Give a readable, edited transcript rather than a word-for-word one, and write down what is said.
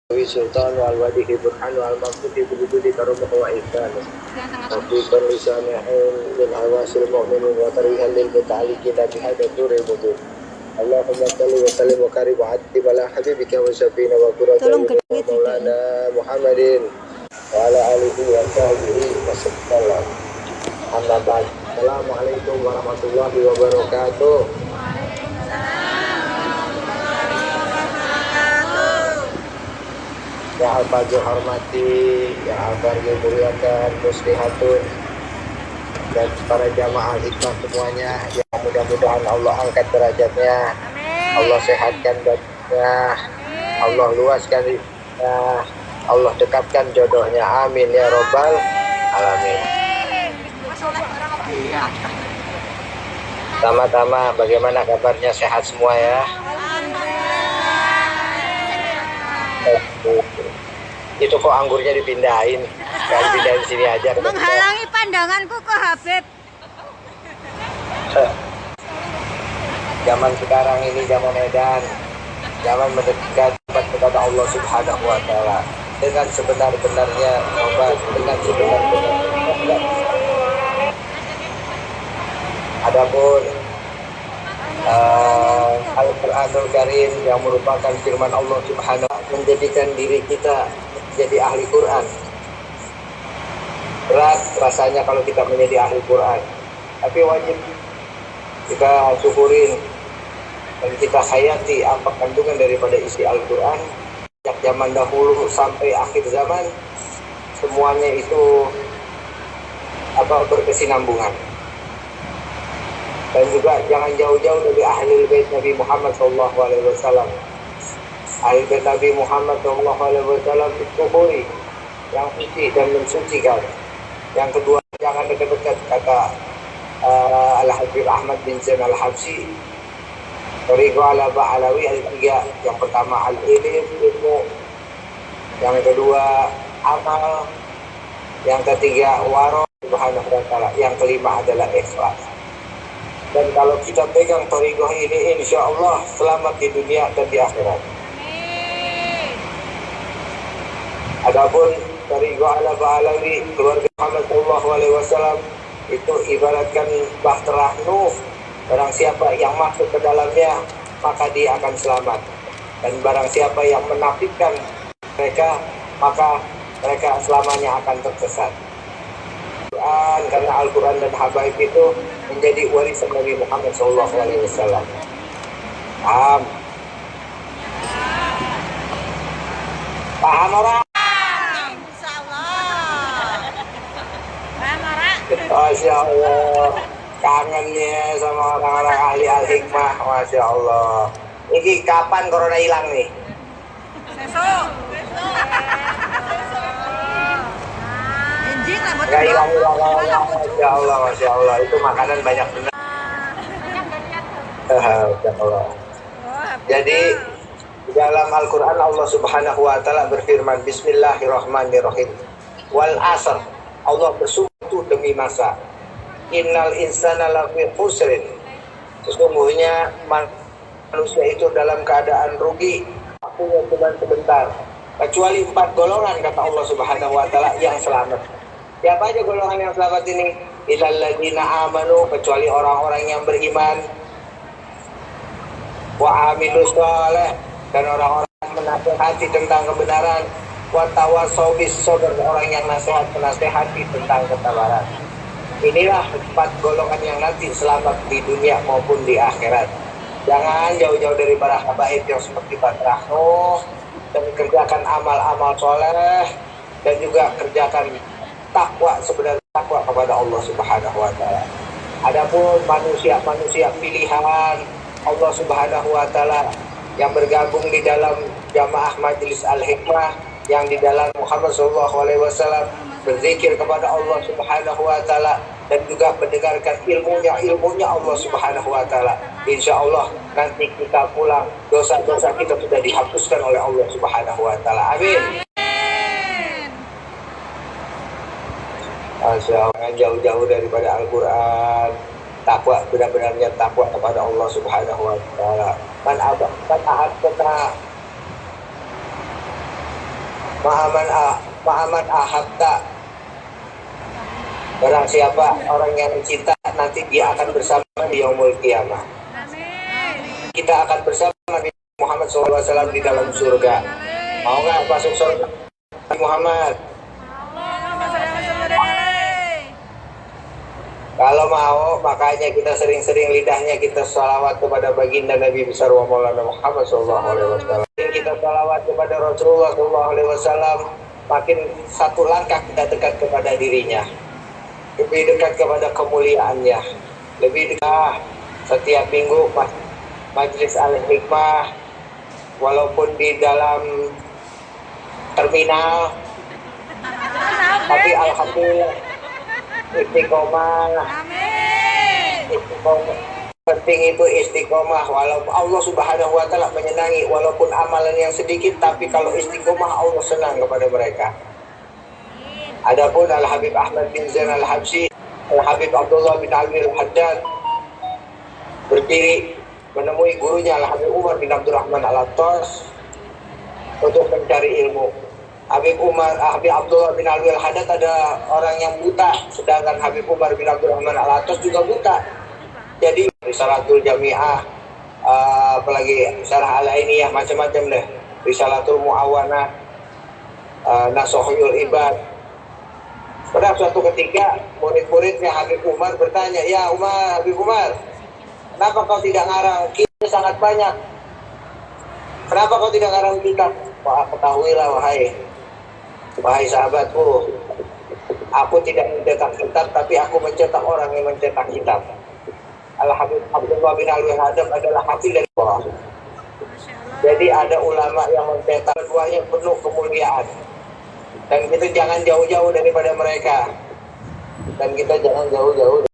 Sultan wal wadihi burhan wal maqsudi bidudi karumah wa ihsan Nabi perlisannya min hawasil mu'minin wa tarihan lil muta'alikin dan bihada turil mudun Allahumma salli wa sallim wa karim wa addi bala habibika wa syafina wa kurata maulana Muhammadin wa ala alihi wa sahbihi wa sallam amma ba'd. Assalamualaikum warahmatullahi wabarakatuh. Ya al-fadhil hormati, ya al-fadhil muliakan, muslihatun dan para jamaah hikmah semuanya, ya mudah-mudahan Allah angkat derajatnya, Allah sehatkan badannya, Allah luaskan rizkinya, Allah dekatkan jodohnya, amin ya robbal alamin. Tama-tama, bagaimana kabarnya, sehat semua ya? Itu kok anggurnya dipindahin, kan pindahin sini aja. Menghalangi pandanganku ke Habib. Zaman sekarang ini zaman edan, zaman mendekat kepada Allah Subhanahu wa Ta'ala dengan sebenar-benarnya obat, dengan sebenar-benarnya. Adapun Al-Quranul Karim yang merupakan firman Allah Subhanahu wa Ta'ala menjadikan diri kita jadi ahli Quran. Berat rasanya kalau kita menjadi ahli Quran, tapi wajib kita syukurin dan kita hayati apa kandungan daripada isi Al-Quran. Sejak zaman dahulu sampai akhir zaman, semuanya itu berkesinambungan. Dan juga jangan jauh-jauh dari ahli bait Nabi Muhammad SAW. Ahli bait Nabi Muhammad SAW disyukuri, yang suci dan mensucikan. Yang kedua, jangan dekat-dekat, kata Al-Habib Ahmad bin Zain Al-Habsyi. Tariqo ala ba'alawi al-tiga. Yang pertama ilmu. Yang kedua amal. Yang ketiga waro Subhanahu wa Ta'ala. Yang kelima adalah ikhlas. Dan kalau kita pegang tariqah ini, insya Allah selamat di dunia dan di akhirat. Adapun tariqah ala ba'alawi keluarga Muhammad SAW itu ibaratkan bahtera Nuh. Barang siapa yang masuk ke dalamnya, maka dia akan selamat. Dan barang siapa yang menafikan mereka, maka mereka selamanya akan tersesat. Karena Al-Quran dan Habaib itu menjadi warisan Nabi Muhammad SAW. Paham? Paham orang? Masya Allah, kangennya sama orang-orang ahli al-hikmah. Masya Allah. Ini kapan corona hilang nih? Besok. Gak hilang-hilang. Masya Allah, Masya Allah. Itu makanan banyak benar. Masya Allah. Jadi di dalam Al-Quran Allah Subhanahu wa Ta'ala berfirman, Bismillahirrahmanirrahim. Wal asr, Allah bersumpah demi masa. Innal insana lafi khusrin. Sesungguhnya manusia itu dalam keadaan rugi, waktunya cuma sebentar. Kecuali 4 golongan, kata Allah Subhanahu wa Ta'ala, yang selamat. Siapa aja golongan yang selamat ini? Illal ladzina amanu, kecuali orang-orang yang beriman. Wa amilus shalih, dan orang-orang yang menasihati tentang kebenaran. Wa tawassaw bis sabr, orang yang menasihati tentang kesabaran. Inilah 4 golongan yang nanti selamat di dunia maupun di akhirat. Jangan jauh-jauh dari para habaib yang seperti Batrah Nuh, dan kerjakan amal-amal soleh, dan juga kerjakan takwa, sebenarnya takwa kepada Allah Subhanahu wa Ta'ala. Adapun manusia pilihan Allah Subhanahu wa Ta'ala yang bergabung di dalam jamaah Majelis Al-Hikmah, yang di dalam Muhammad SAW berzikir kepada Allah Subhanahu wa Ta'ala, dan juga mendengarkan ilmunya Allah Subhanahu wa Ta'ala. Insya Allah nanti kita pulang, dosa-dosa kita sudah dihapuskan oleh Allah Subhanahu wa Ta'ala. Amin. Masya Allah, jauh-jauh daripada Al-Quran. Takwa, benar-benarnya takwa kepada Allah Subhanahu wa Ta'ala. Man ahad kata Ma'aman ahabta. Barang siapa orang yang cinta, nanti dia akan bersama di yaumul qiyamah. Kita akan bersama di Muhammad SAW di dalam surga. Mau nggak masuk surga Muhammad? Kalau mau, makanya kita sering-sering lidahnya kita salawat kepada baginda Nabi besar wa Maulana Muhammad SAW. Kita salawat kepada Rasulullah SAW, makin satu langkah kita dekat kepada dirinya, lebih dekat kepada kemuliaannya, lebih dekat. Setiap minggu Majelis Al-Hikmah, walaupun di dalam terminal, tapi alhamdulillah istiqomah. Istiqomah. Penting itu istiqomah, walaupun Allah Subhanahu wa taala menyenangi walaupun amalan yang sedikit, tapi kalau istiqomah Allah senang kepada mereka. Adapun Al-Habib Ahmad bin Zain Al-Habsyi, Al-Habib Abdullah bin Ali Al-Haddad berdiri menemui gurunya Al-Habib Umar bin Abdurrahman Al-Attas untuk mencari ilmu. Habib Abdullah bin Ali Al-Haddad ada orang yang buta, sedangkan Habib Umar bin Abdurrahman Al-Attas juga buta. Jadi Risalatul Jami'ah, apalagi Syarah Al-Ainiyah, macam-macam deh. Risalatul Mu'awanah, Nasuhul Ibad. Pada suatu ketika murid-muridnya Habib Umar bertanya, "Ya Umar, Habib Umar, kenapa kau tidak ngarang? Kita sangat banyak. Kenapa kau tidak ngarang kitab?" Wah, ketahuilah wahai sahabatku, aku tidak mencetak kitab, tapi aku mencetak orang yang mencetak kitab. Al-Habib Abdullah bin Ali Al-Haddad adalah hafiz dari Allah. Jadi ada ulama yang mencetak keduanya penuh kemuliaan. Dan kita jangan jauh-jauh daripada mereka. Dan kita jangan jauh-jauh